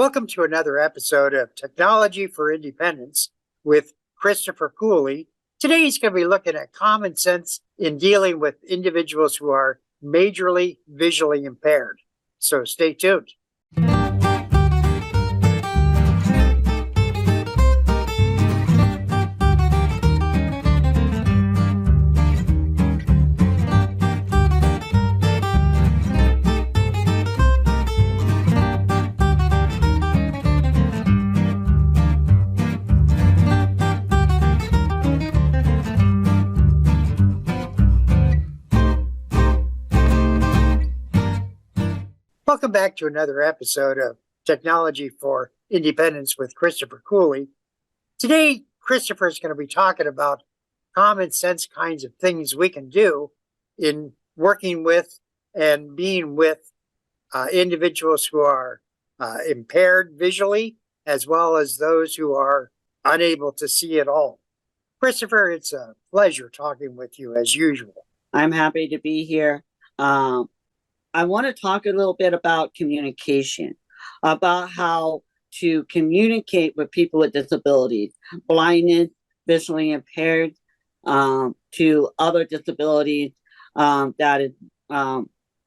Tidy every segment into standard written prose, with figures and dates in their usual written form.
Welcome to another episode of Technology for Independence with Christopher Cooley. Today he's going to be looking at common sense in dealing with individuals who are majorly visually impaired. So stay tuned. Welcome back to another episode of Technology for Independence with Christopher Cooley. Today, Christopher is going to be talking about common sense kinds of things we can do in working with and being with individuals who are impaired visually, as well as those who are unable to see at all. Christopher, it's a pleasure talking with you as usual. I'm happy to be here. I want to talk a little bit about communication, about how to communicate with people with disabilities, blindness, visually impaired, to other disabilities that is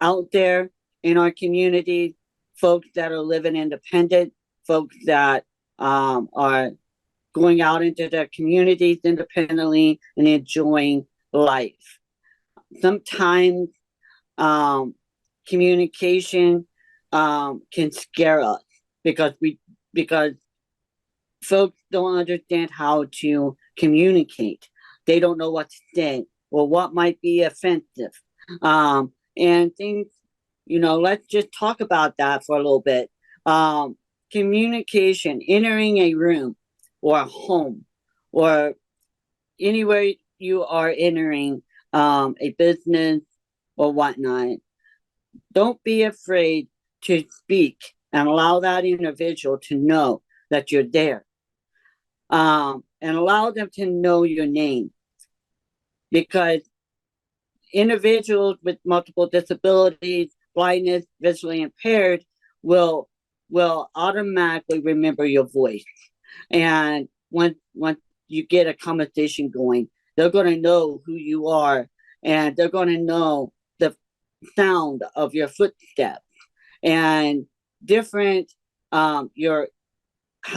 out there in our community, folks that are living independent, folks that are going out into their communities independently and enjoying life. Sometimes communication can scare us because folks don't understand how to communicate. They don't know what to say or what might be offensive. And things, let's just talk about that for a little bit. Communication, entering a room or a home or anywhere you are entering a business or whatnot. Don't be afraid to speak and allow that individual to know that you're there. And allow them to know your name. Because individuals with multiple disabilities, blindness, visually impaired will automatically remember your voice. And once you get a conversation going, they're going to know who you are, and they're going to know the sound of your footsteps and different how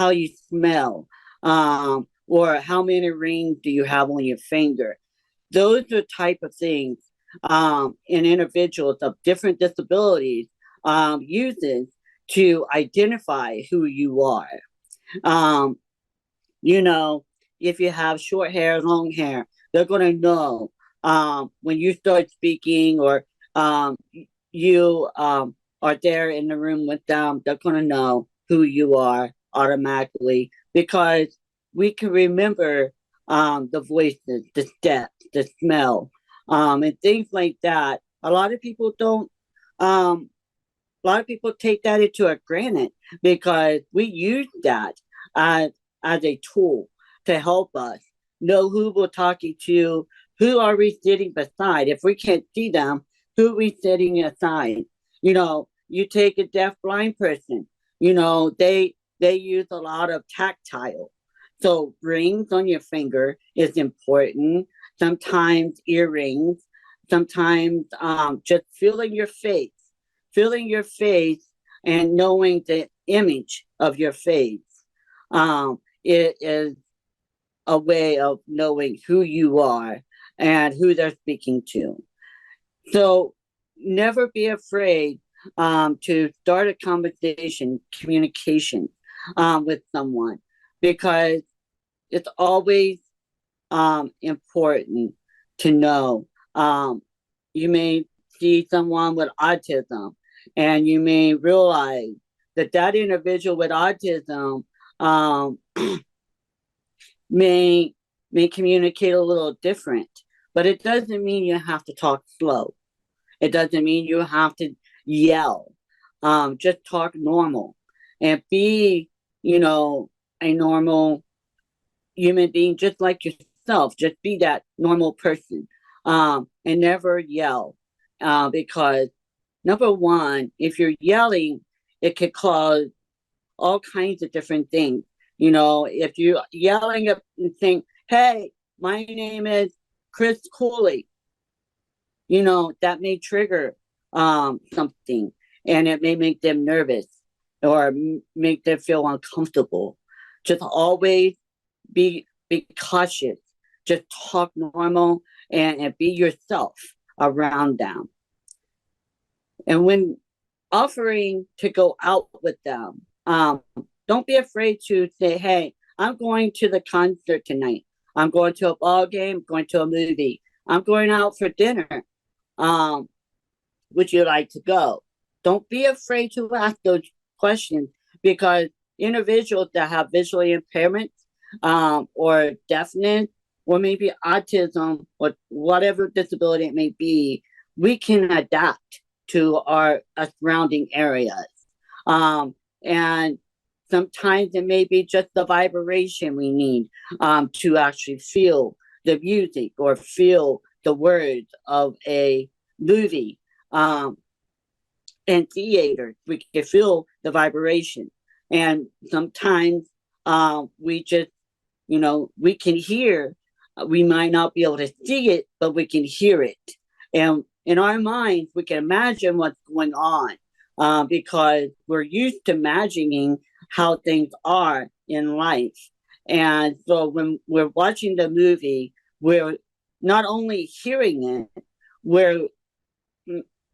you smell, or how many rings do you have on your finger. Those are type of things in individuals of different disabilities uses to identify who you are. If you have short hair, long hair, they're going to know when you start speaking, or you are there in the room with them, they're going to know who you are automatically, because we can remember the voices, the steps, the smell, and things like that. A lot of people take that into a granted, because we use that as a tool to help us know who we're talking to, who are we sitting beside. If we can't see them, who are we sitting aside? You take a deaf blind person, they use a lot of tactile. So rings on your finger is important. Sometimes earrings, sometimes just feeling your face and knowing the image of your face. It is a way of knowing who you are and who they're speaking to. So never be afraid to start a conversation, communication with someone, because it's always important to know. You may see someone with autism, and you may realize that individual with autism may communicate a little different, but it doesn't mean you have to talk slow. It doesn't mean you have to yell. Just talk normal and be, a normal human being, just like yourself. Just be that normal person, and never yell, because number one, if you're yelling, it could cause all kinds of different things. You know, if you're yelling up and saying, "Hey, my name is Chris Cooley," you know, that may trigger something, and it may make them nervous or make them feel uncomfortable. Just always be cautious. Just talk normal and be yourself around them. And when offering to go out with them, don't be afraid to say, "Hey, I'm going to the concert tonight. I'm going to a ball game, going to a movie. I'm going out for dinner. Um, would you like to go?" Don't be afraid to ask those questions, because individuals that have visually impairments, or deafness, or maybe autism, or whatever disability it may be, we can adapt to our surrounding areas. And sometimes it may be just the vibration we need to actually feel the music or feel the words of a movie. And theater, we can feel the vibration. And sometimes we just, you know, we can hear, we might not be able to see it, but we can hear it. And in our minds, we can imagine what's going on, because we're used to imagining how things are in life. And so when we're watching the movie, we're not only hearing it, we're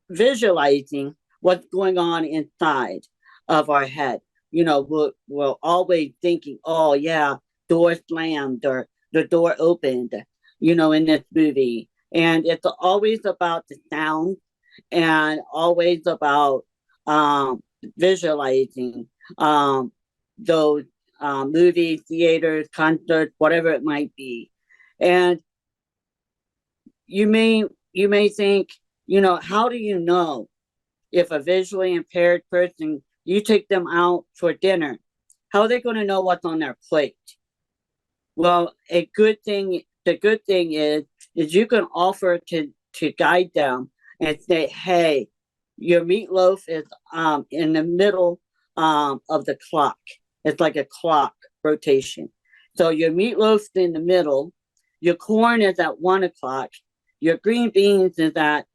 visualizing what's going on inside of our head. You know, we're always thinking, "Oh yeah, door slammed or the door opened," you know, in this movie. And it's always about the sound, and always about visualizing those movies, theaters, concerts, whatever it might be. And you may think, you know, how do you know if a visually impaired person, you take them out for dinner, how are they going to know what's on their plate? Well, the good thing is you can offer to guide them and say, "Hey, your meatloaf is in the middle of the clock." It's like a clock rotation. So your meatloaf's in the middle, your corn is at 1 o'clock, your green beans is at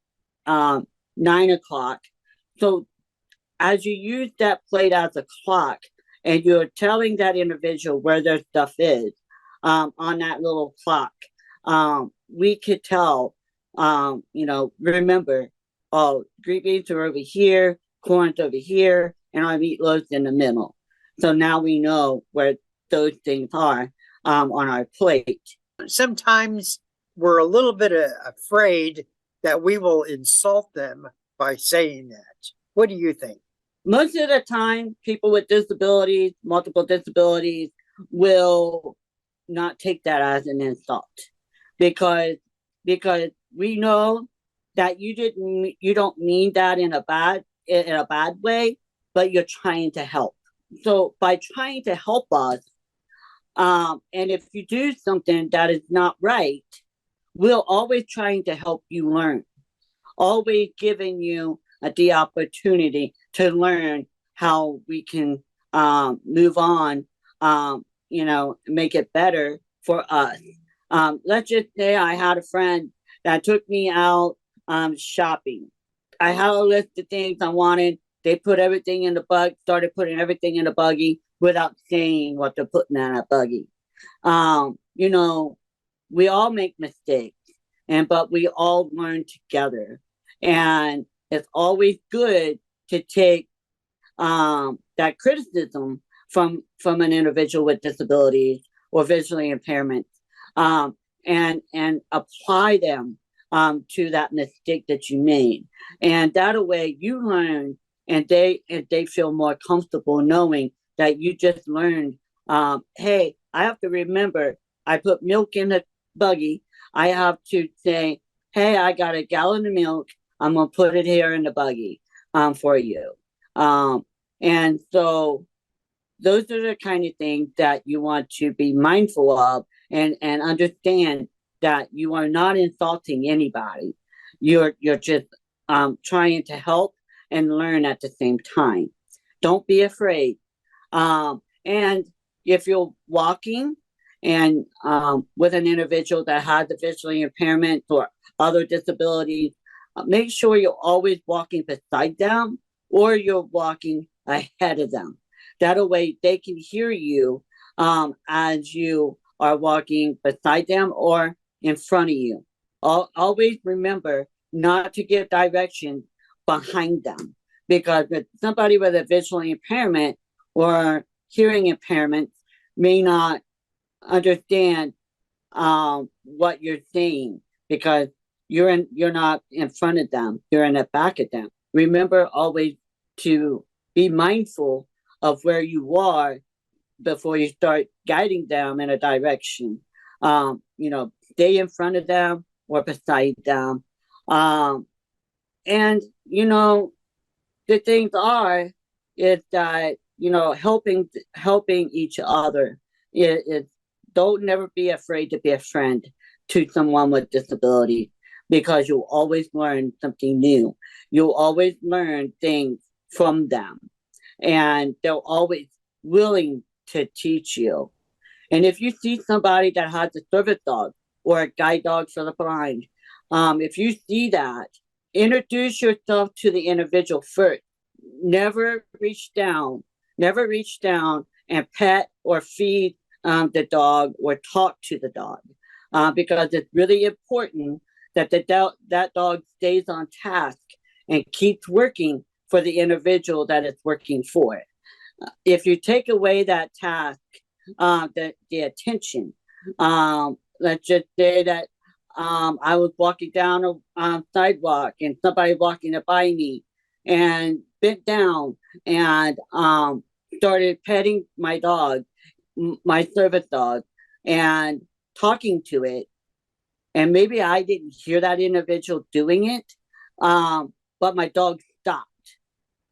9 o'clock. So as you use that plate as a clock, and you're telling that individual where their stuff is on that little clock, we could tell, you know, remember, oh, green beans are over here, corn's over here, and our meatloaf's in the middle. So now we know where those things are on our plate. Sometimes we're a little bit afraid that we will insult them by saying that. What do you think? Most of the time, people with disabilities, multiple disabilities, will not take that as an insult, because we know that you don't mean that in a bad way, but you're trying to help. So by trying to help us, and if you do something that is not right, we're always trying to help you learn, always giving you the opportunity to learn how we can move on, you know, make it better for us. Let's just say I had a friend that took me out shopping. I had a list of things I wanted. They put everything in the started putting everything in the buggy without saying what they're putting in that buggy. You know, we all make mistakes, but we all learn together. And it's always good to take that criticism from an individual with disabilities or visually impairment, and apply them to that mistake that you made. And that way you learn, and they feel more comfortable knowing that you just learned, hey, I have to remember, I put milk in the buggy. I have to say, "Hey, I got a gallon of milk. I'm going to put it here in the buggy for you." And so those are the kind of things that you want to be mindful of, and understand that you are not insulting anybody. You're just trying to help and learn at the same time. Don't be afraid. And if you're walking and with an individual that has a visually impairment or other disabilities, make sure you're always walking beside them or you're walking ahead of them. That way they can hear you as you are walking beside them or in front of you. Always remember not to give directions behind them, because with somebody with a visual impairment or hearing impairment may not understand what you're saying, because you're not in front of them, you're in the back of them. Remember always to be mindful of where you are before you start guiding them in a direction. Stay in front of them or beside them. um, and the things are is that helping each other is don't never be afraid to be a friend to someone with disability, because you'll always learn something new. You'll always learn things from them, and they're always willing to teach you. And if you see somebody that has a service dog or a guide dog for the blind, if you see that, introduce yourself to the individual first. Never reach down, never reach down and pet or feed the dog or talk to the dog, because it's really important that that dog stays on task and keeps working for the individual that it's working for. If you take away that task, the attention, let's just say that I was walking down a sidewalk and somebody walking by me and bent down and started petting my dog, my service dog, and talking to it. And maybe I didn't hear that individual doing it, but my dog stopped.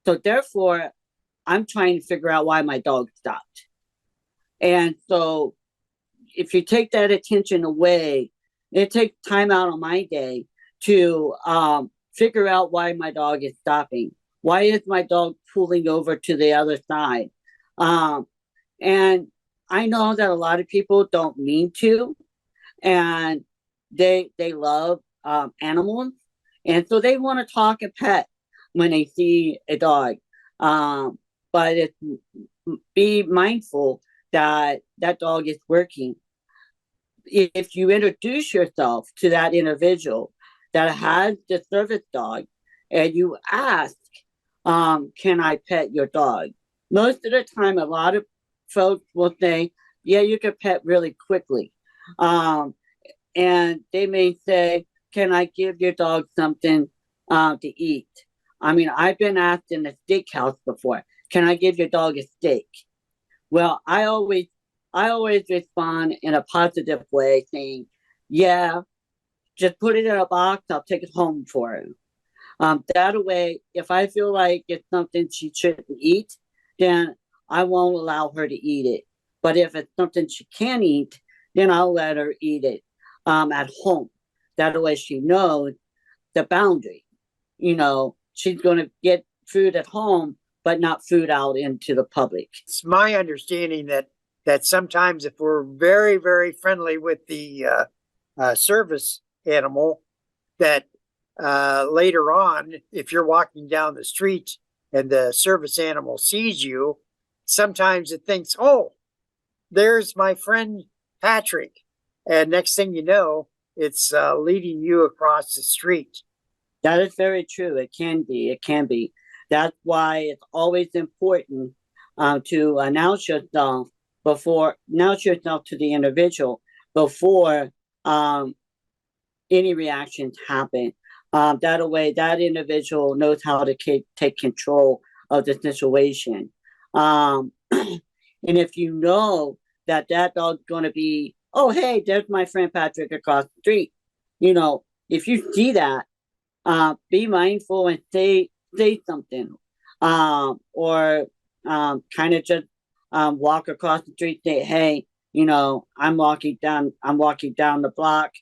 So therefore, I'm trying to figure out why my dog stopped. And so if you take that attention away, it takes time out of my day to figure out why my dog is stopping. Why is my dog pulling over to the other side? And I know that a lot of people don't mean to, and they love animals, and so they want to talk and pet when they see a dog. But be mindful that that dog is working. If you introduce yourself to that individual that has the service dog and you ask, can I pet your dog? Most of the time, a lot of folks will say, yeah, you can pet really quickly. And they may say, can I give your dog something to eat? I mean, I've been asked in a steakhouse before, can I give your dog a steak? Well, I always respond in a positive way, saying, yeah, just put it in a box, I'll take it home for her. That way, if I feel like it's something she shouldn't eat, then I won't allow her to eat it. But if it's something she can eat, then I'll let her eat it at home. That way she knows the boundary. She's going to get food at home, but not food out into the public. It's my understanding that sometimes if we're very, very friendly with the service animal, that later on, if you're walking down the street and the service animal sees you, sometimes it thinks, oh, there's my friend Patrick. And next thing you know, it's leading you across the street. That is very true. It can be. It can be. That's why it's always important to announce yourself to the individual before any reactions happen. That way, that individual knows how to take control of the situation. And if you know that dog's going to be, oh, hey, there's my friend Patrick across the street. If you see that, be mindful and say something, or kind of just walk across the street. Say, hey, I'm walking down the block.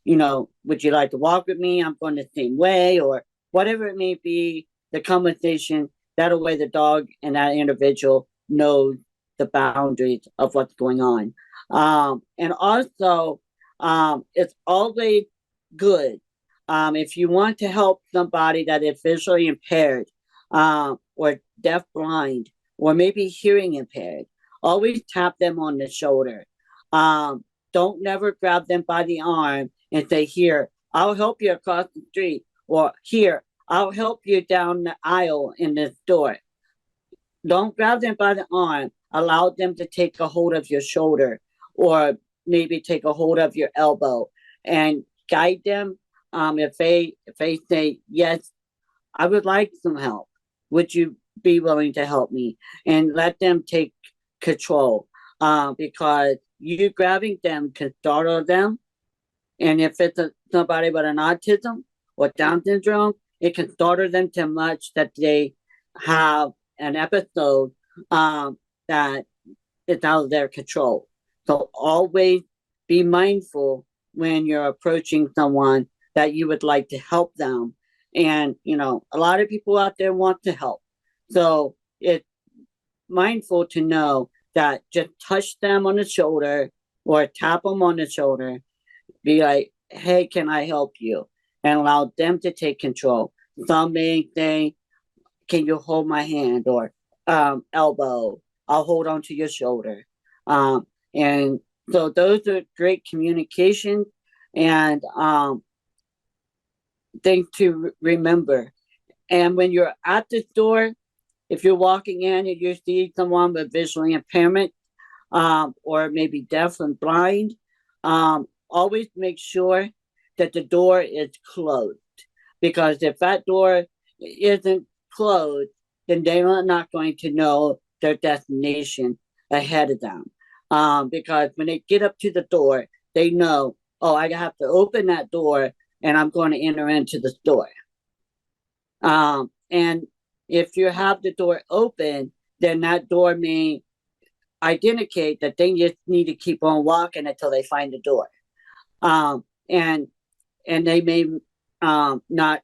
Would you like to walk with me? I'm going the same way, or whatever it may be. The conversation That way the dog and that individual knows the boundaries of what's going on. And also, it's always good if you want to help somebody that is visually impaired, or deaf blind, or maybe hearing impaired, always tap them on the shoulder. Don't never grab them by the arm and say, "Here, I'll help you across the street," or "Here, I'll help you down the aisle in this store." Don't grab them by the arm. Allow them to take a hold of your shoulder, or maybe take a hold of your elbow, and guide them. If they say, "Yes, I would like some help. Would you be willing to help me?" And let them take control, because you grabbing them can startle them. And if it's somebody with an autism or Down syndrome, it can startle them too much that they have an episode that is out of their control. So always be mindful when you're approaching someone that you would like to help them. And, a lot of people out there want to help. So it's mindful to know that just touch them on the shoulder or tap them on the shoulder. Be like, "Hey, can I help you?" And allow them to take control. Some may say, "Can you hold my hand?" Or elbow, "I'll hold on to your shoulder." And so those are great communication and things to remember. And when you're at the store, if you're walking in and you see someone with visual impairment, or maybe deaf and blind, always make sure that the door is closed. Because if that door isn't closed, then they're not going to know their destination ahead of them. Because when they get up to the door, they know, "Oh, I have to open that door and I'm going to enter into the store." And if you have the door open, then that door may indicate that they just need to keep on walking until they find the door. And they may not,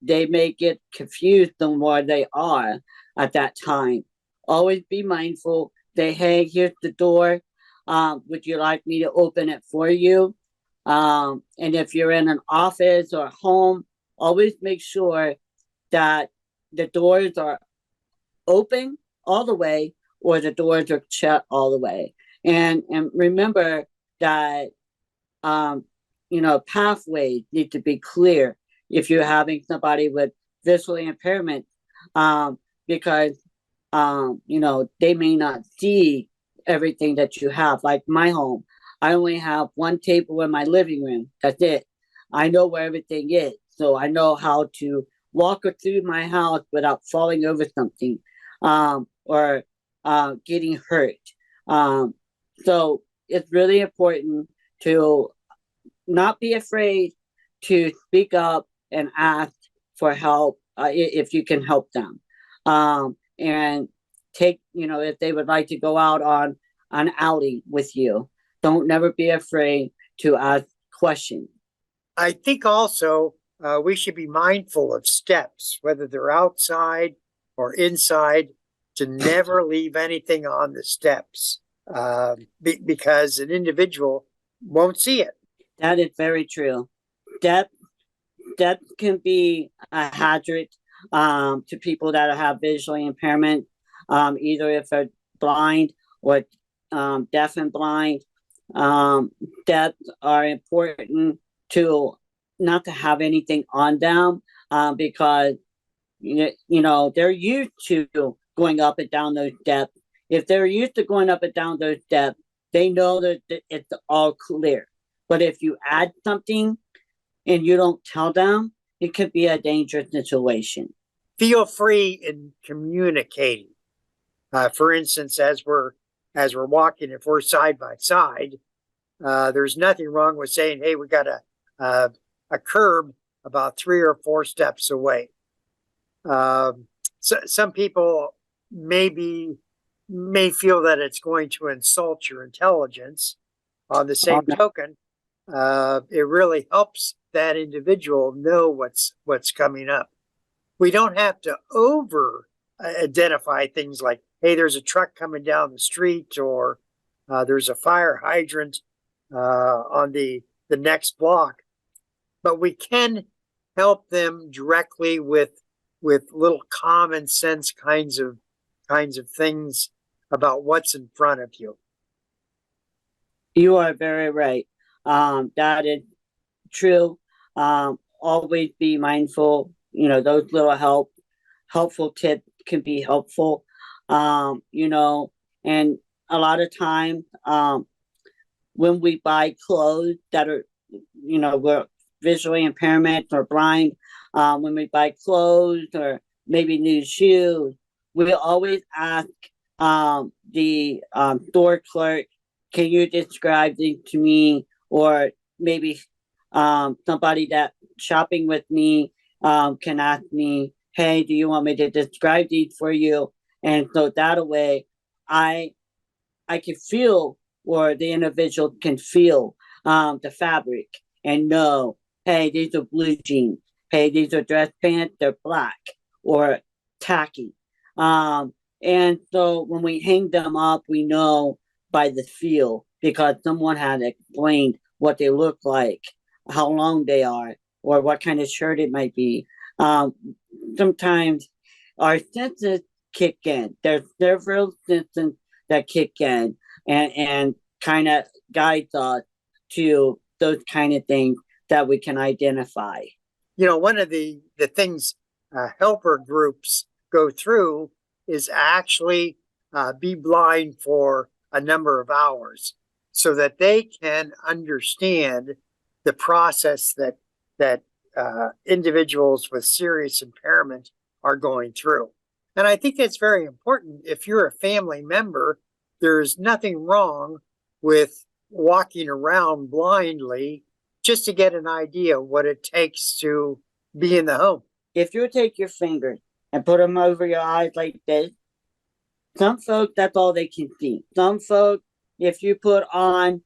they may get confused on where they are at that time. Always be mindful. Say, "Hey, here's the door. Would you like me to open it for you?" And if you're in an office or home, always make sure that the doors are open all the way or the doors are shut all the way. And remember that pathways need to be clear if you're having somebody with visual impairment, because they may not see everything that you have. Like my home, I only have one table in my living room. That's it. I know where everything is, so I know how to walk through my house without falling over something, or getting hurt. So it's really important to not be afraid to speak up and ask for help, if you can help them. And take, if they would like to go out on an outing with you, don't never be afraid to ask questions. I think also we should be mindful of steps, whether they're outside or inside, to never leave anything on the steps, because an individual won't see it. That is very true. That can be a hazard to people that have visual impairment, either if they're blind or deaf and blind. Steps are important to not to have anything on them, because they're used to going up and down those steps. If they're used to going up and down those steps, they know that it's all clear. But if you add something and you don't tell them, it could be a dangerous situation. Feel free in communicating. For instance, as we're walking, if we're side by side, there's nothing wrong with saying, "Hey, we got a curb about 3 or 4 steps away." So some people may feel that it's going to insult your intelligence. On the same token, it really helps that individual know what's coming up. We don't have to over identify things like, hey, there's a truck coming down the street, or there's a fire hydrant on the next block. But we can help them directly with little common sense kinds of things about what's in front of you. You are very right. That is true. Always be mindful. Those little helpful tips can be helpful. And a lot of times, when we buy clothes that are, we're visually impairment or blind, when we buy clothes or maybe new shoes, we always ask the store clerk, can you describe it to me? Or maybe somebody that shopping with me can ask me, hey, do you want me to describe these for you? And so that way I can feel, or the individual can feel the fabric and know, hey, these are blue jeans. Hey, these are dress pants, they're black or tacky. And so when we hang them up, we know by the feel, because someone had explained what they look like, how long they are, or what kind of shirt it might be. Sometimes our senses kick in. There's several senses that kick in and kind of guides us to those kind of things that we can identify. One of the things helper groups go through is actually be blind for a number of hours so that they can understand the process that individuals with serious impairment are going through. And I think that's very important. If you're a family member, there's nothing wrong with walking around blindly just to get an idea what it takes to be in the home. If you take your fingers and put them over your eyes like this, some folks, that's all they can see. Some folks, if you put on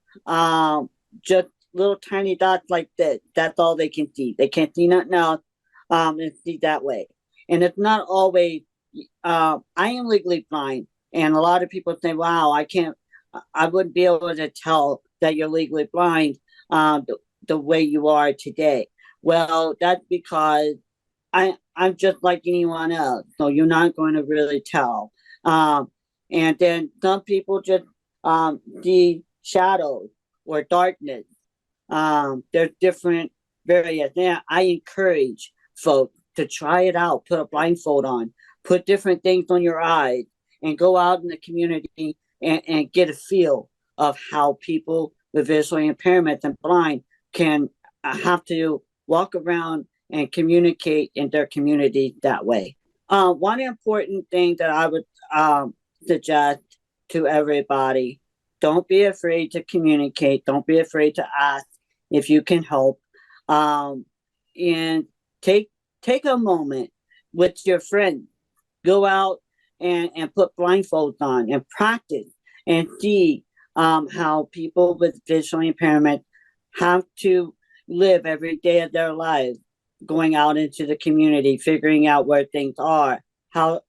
just little tiny dots like this, that's all they can see. They can't see nothing else and see that way. And it's not always, I am legally blind. And a lot of people say, wow, I wouldn't be able to tell that you're legally blind the way you are today. Well, that's because I'm just like anyone else. So you're not going to really tell. And then some people just see shadows or darkness. There's different various. I encourage folks to try it out. Put a blindfold on. Put different things on your eyes and go out in the community and get a feel of how people with visual impairments and blind can have to walk around and communicate in their community that way. One important thing that I would suggest to everybody, don't be afraid to communicate. Don't be afraid to ask if you can help. And take a moment with your friends. Go out and put blindfolds on and practice and see how people with visual impairment have to live every day of their lives, going out into the community, figuring out where things are, how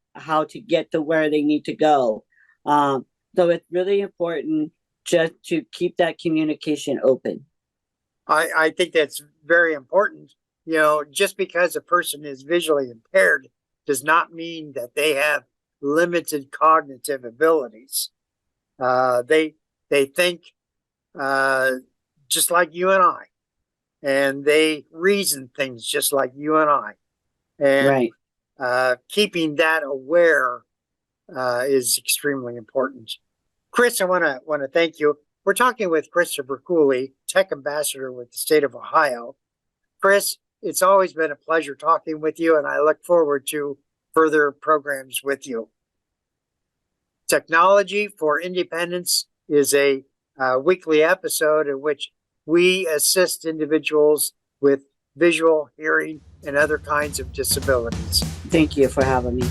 to get to where they need to go. So it's really important just to keep that communication open. I think that's very important. Just because a person is visually impaired does not mean that they have limited cognitive abilities. They think just like you and I, and they reason things just like you and I. And right. Keeping that aware is extremely important. Chris, I want to thank you. We're talking with Christopher Cooley, Tech Ambassador with the state of Ohio. Chris, it's always been a pleasure talking with you, and I look forward to further programs with you. Technology for Independence is a weekly episode in which we assist individuals with visual, hearing, and other kinds of disabilities. Thank you for having me.